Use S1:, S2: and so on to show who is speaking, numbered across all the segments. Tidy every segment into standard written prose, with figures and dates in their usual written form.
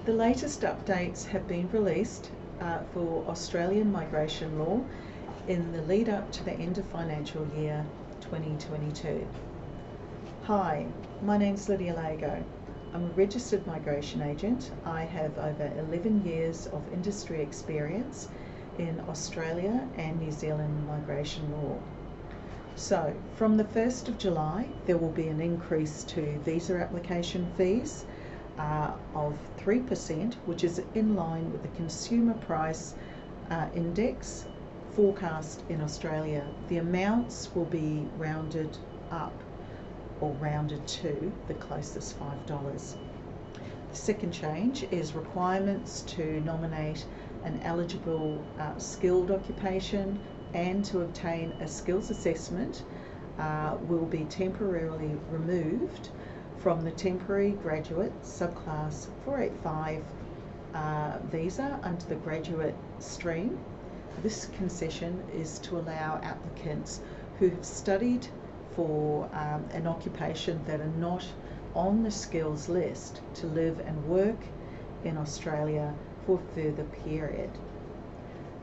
S1: The latest updates have been released for Australian migration law in the lead up to the end of financial year 2022. Hi, my name's 𝗨𝗏𝗍𝗂. I'm a registered migration agent. I have over 11 years of industry experience in Australia and New Zealand migration law. So, from the 1st of July, there will be an increase to visa application fees of 3%, which is in line with the consumer price index forecast in Australia. The amounts will be rounded up or rounded to the closest $5. The second change is requirements to nominate an eligible skilled occupation and to obtain a skills assessment will be temporarily removed from the temporary graduate subclass 485 visa under the graduate stream. This concession is to allow applicants who have studied for an occupation that are not on the skills list to live and work in Australia for a further period.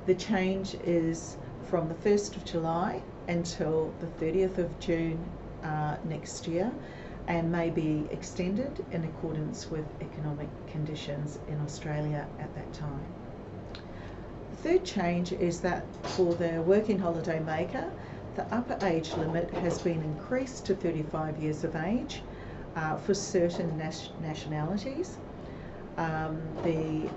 S1: The change is from the 1st of July until the 30th of June next year, and may be extended in accordance with economic conditions in Australia at that time. The third change is that for the working holiday maker, the upper age limit has been increased to 35 years of age for certain nationalities. The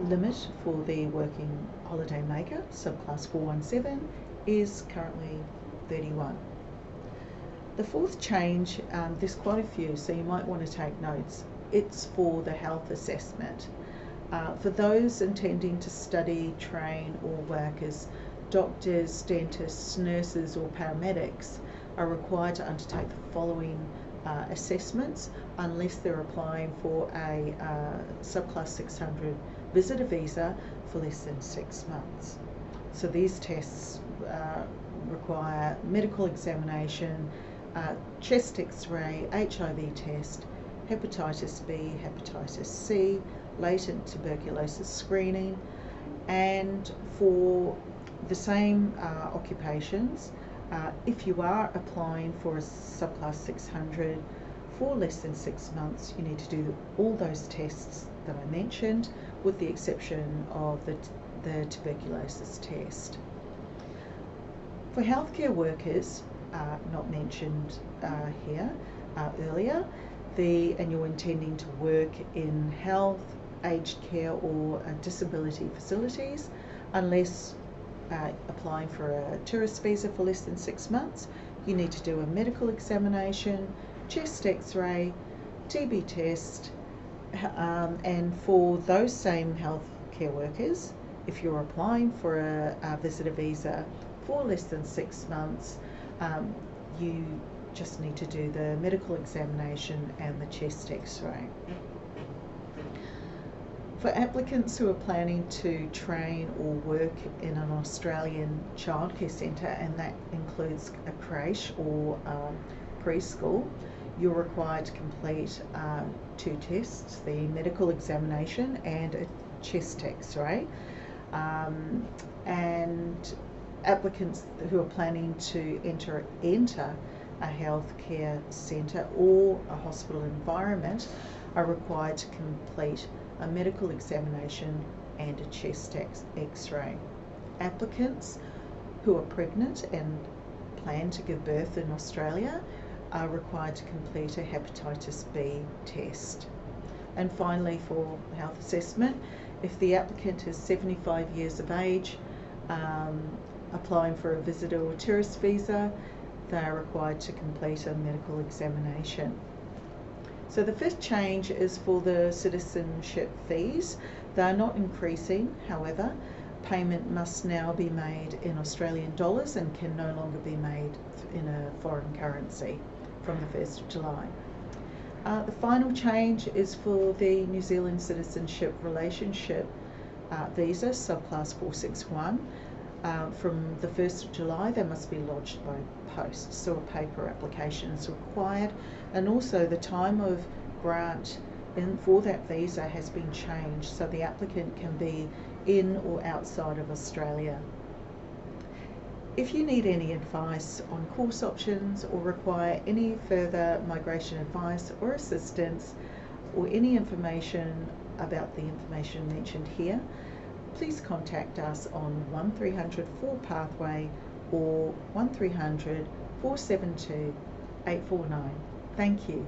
S1: limit for the working holiday maker, subclass 417, is currently 31. The fourth change, there's quite a few, so you might want to take notes. It's for the health assessment. For those intending to study, train, or work as doctors, dentists, nurses, or paramedics are required to undertake the following assessments unless they're applying for a subclass 600 visitor visa for less than 6 months. So these tests require medical examination, chest x-ray, HIV test, hepatitis B, hepatitis C, latent tuberculosis screening, and for the same occupations, if you are applying for a subclass 600 for less than 6 months, you need to do all those tests that I mentioned, with the exception of the tuberculosis test. For healthcare workers, not mentioned here earlier, and you're intending to work in health, aged care, or disability facilities, unless applying for a tourist visa for less than 6 months, you need to do a medical examination, chest x-ray, TB test, and for those same healthcare workers, if you're applying for a visitor visa for less than 6 months, you just need to do the medical examination and the chest x-ray. For applicants who are planning to train or work in an Australian childcare centre, and that includes a creche or preschool, you're required to complete 2 tests, the medical examination and a chest x-ray. And applicants who are planning to enter a healthcare centre or a hospital environment are required to complete a medical examination and a chest x-ray. Applicants who are pregnant and plan to give birth in Australia are required to complete a hepatitis B test. And finally, for health assessment, if the applicant is 75 years of age, applying for a visitor or tourist visa, they are required to complete a medical examination. So the fifth change is for the citizenship fees. They are not increasing, however. Payment must now be made in Australian dollars and can no longer be made in a foreign currency from the 1st of July. The final change is for the New Zealand Citizenship Relationship visa, subclass 461. From the 1st of July, they must be lodged by post, so a paper application is required, and also the time of grant for that visa has been changed, so the applicant can be in or outside of Australia. If you need any advice on course options or require any further migration advice or assistance, or any information about the information mentioned here, please contact us on 1300 4 Pathway or 1300 472 849. Thank you.